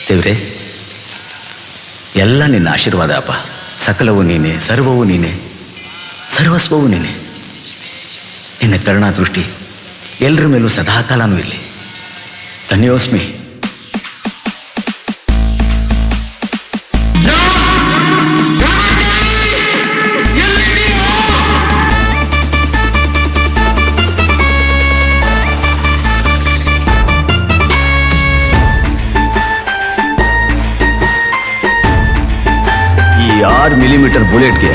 ದೇವ್ರೆ, ಎಲ್ಲ ನಿನ್ನ ಆಶೀರ್ವಾದ ಅಪ್ಪ. ಸಕಲವು ನೀನೆ, ಸರ್ವವು ನೀನೆ, ಸರ್ವಸ್ವವು ನೀನೆ. ನಿನ್ನ ಕರುಣಾ ದೃಷ್ಟಿ ಎಲ್ಲರ ಮೇಲೂ ಸದಾಕಾಲನೂ ಇರಲಿ. ಧನ್ಯೋಸ್ಮಿ. ಈ 6 ಮಿಲಿಮೀಟರ್ ಬುಲೆಟ್ಗೆ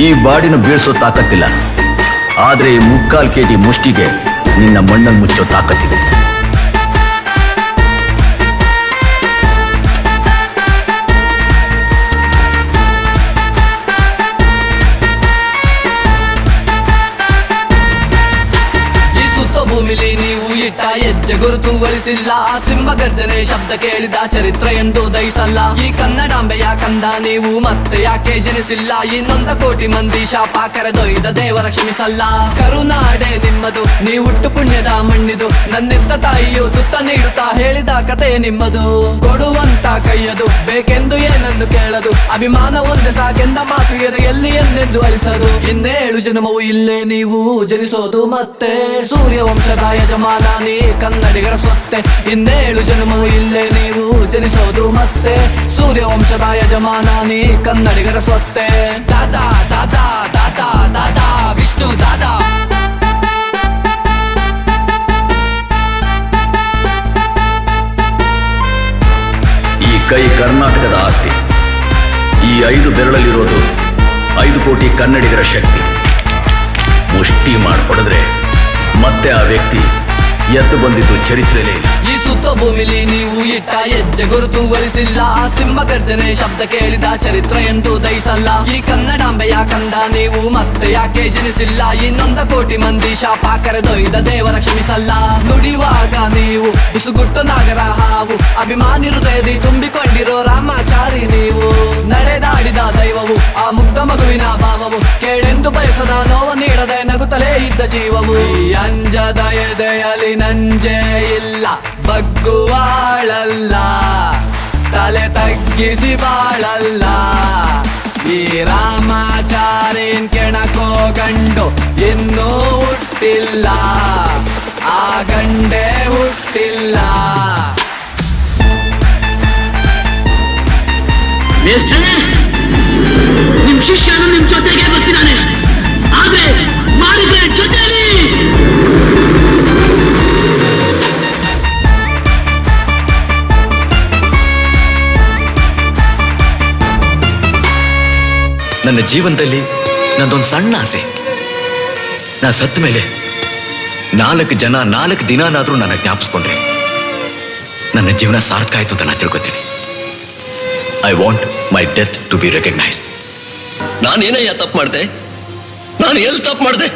ಈ ಬಾಡಿನ ಬೀಳ್ಸೋ ತಾಕತ್ತಿಲ್ಲ. ಆದ್ರೆ ಈ 3/4 kg ಮುಷ್ಟಿಗೆ ನಿನ್ನ ಮಣ್ಣನ್ನು ಮುಚ್ಚೋ ತಾಕತ್ತಿದೆ. ಭೂಮಿಲಿ ನೀವು ಇಟ್ಟ ಹೆಜ್ಜೆ ಗುರುತುಗೊಳಿಸಿಲ್ಲ. ಸಿಂಹ ಗರ್ಜನೆ ಶಬ್ದ ಕೇಳಿದ ಚರಿತ್ರೆ ಎಂದು ದಯಿಸಲ್ಲ. ಈ ಕನ್ನಡಾಂಬೆಯ ಕಂದ ನೀವು ಮತ್ತೆ ಯಾಕೆ ಜನಿಸಿಲ್ಲ? ಇನ್ನೊಂದ ಕೋಟಿ ಮಂದಿ ಶಾಪ ಕರೆದೊಯ್ದ ದೇವರ ಕ್ಷಮಿಸಲ್ಲ. ಕರುನಾಡೆ ನಿಮ್ಮದು, ನೀವು ಹುಟ್ಟು ಪುಣ್ಯದ ಮಣ್ಣಿದು. ನನ್ನೆತ್ತ ತಾಯಿಯು ತುತ್ತ ನೀಡುತ್ತಾ ಹೇಳಿದ ಕತೆ ನಿಮ್ಮದು. ಕೊಡುವಂತ ಕೈಯದು ಬೇಕೆಂದು ಏನಂದು ಕೇಳದು. ಅಭಿಮಾನ ಒಂದೇ ಸಾಕೆಂದ ಮಾತು ಎದೆಯಲ್ಲಿ ಎಂದೆಂದು ಅಳಿಸದು. ಇನ್ನೇಳು ಜನ್ಮವು ಇಲ್ಲೇ ನೀವು ಜನಿಸೋದು ಮತ್ತೆ. ಸೂರ್ಯವಂಶದ ಯಜಮಾನ ನೀ ಕನ್ನಡಿಗರ ಸ್ವತ್ತೆ. ಇನ್ನೇಳು ಜನ್ಮವು ಇಲ್ಲೇ ನೀವು ಜನಿಸೋದು ಮತ್ತೆ. ಸೂರ್ಯವಂಶದ ಯಜಮಾನ ನೀ ಕನ್ನಡಿಗರ ಸ್ವತ್ತೆ. ದಾದಾ ದಾದಾ ದಾದಾ ದಾದಾ ವಿಷ್ಣು ದಾದಾ. ಈ ಕೈ ಕರ್ನಾಟಕದ ಆಸ್ತಿ. ಈ 5 ಬೆರಳಲ್ಲಿರೋದು 5 ಕೋಟಿ ಕನ್ನಡಿಗರ ಶಕ್ತಿ. ಮುಷ್ಟಿ ಮಾಡಿಕೊಡಿದ್ರೆ ಮತ್ತೆ ಆ ವ್ಯಕ್ತಿ ಎದ್ದು ಬಂದಿದ್ದು ಚರಿತ್ರೆಯೇ ಇಲ್ಲ. ಈ ಸುತ್ತ ಭೂಮಿಲಿ ನೀವು ಇಟ್ಟ ಹೆಜ್ಜೆ ಗುರುತುಗೊಳಿಸಿಲ್ಲ. ಸಿಂಹ ಗರ್ಜನೆ ಶಬ್ದ ಕೇಳಿದ ಚರಿತ್ರೆ ಎಂದು ದಯಿಸಲ್ಲ. ಈ ಕನ್ನಡಾಂಬೆಯ ಕಂದ ನೀವು ಮತ್ತೆ ಯಾಕೆ ಜನಿಸಿಲ್ಲ? ಇನ್ನೊಂದ ಕೋಟಿ ಮಂದಿ ಶಾಪ ಕರೆದೊಯ್ದ ದೇವರ ಕ್ಷಮಿಸಲ್ಲ. ನುಡಿಯುವಾಗ ನೀವು ಬಿಸುಗುಟ್ಟು ನಾಗರ ಹಾವು. ಅಭಿಮಾನಿ ಹೃದಯದಿ ತುಂಬಿಕೊಂಡಿರೋ ರಾಮಾಚಾರಿ ನೀವು. ನಡೆದಾಡಿದ ದೈವವು ಆ ಮುಗ್ಧ ಮಗುವಿನ ಭಾವವು. ಕೇಳೆಂದು ಬಯಸದ ನೋವ ನೀಡದೆ ನಗುತ್ತಲೇ ಇದ್ದ ಜೀವವು. ಈ ಅಂಜದ ಎದೆಯಲ್ಲಿ ನಂಜೆ ಇಲ್ಲ, ಬಗ್ಗುವಾಳಲ್ಲ, ತಲೆ ತಗ್ಗಿಸಿ ಬಾಳಲ್ಲ. ಈ ರಾಮಾಚಾರ್ಯನ್ ಕೆಣಕೋ ಗಂಡು ಇನ್ನೂ ಹುಟ್ಟಿಲ್ಲ, ಆ ಗಂಡೇ ಹುಟ್ಟಿಲ್ಲ. ನಿಮ್ ಶಿಷ್ಯನು ನಿಮ್ ಜೊತೆಗೆ ಬರ್ತಿದ್ದಾನೆ. ಆದ್ರೆ ಮಾಡಿದ್ರೆ ಜೊತೆಯಲ್ಲಿ. ನನ್ನ ಜೀವನದಲ್ಲಿ ನಂದೊಂದು ಸಣ್ಣ ಆಸೆ. ನಾ ಸತ್ತ ಮೇಲೆ 4 ಜನ 4 ದಿನನಾದ್ರೂ ನನ್ನ ಜ್ಞಾಪಿಸ್ಕೊಂಡ್ರೆ ನನ್ನ ಜೀವನ ಸಾರ್ಥಕ ಆಯ್ತು ಅಂತ ನಾನು ತಿಳ್ಕೊತೀನಿ. I want my death to be recognised. ನಾನೇನಯ್ಯ ತಪ್ಪು ಮಾಡಿದೆ? ನಾನು ಎಲ್ಲಿ ತಪ್ಪು ಮಾಡಿದೆ?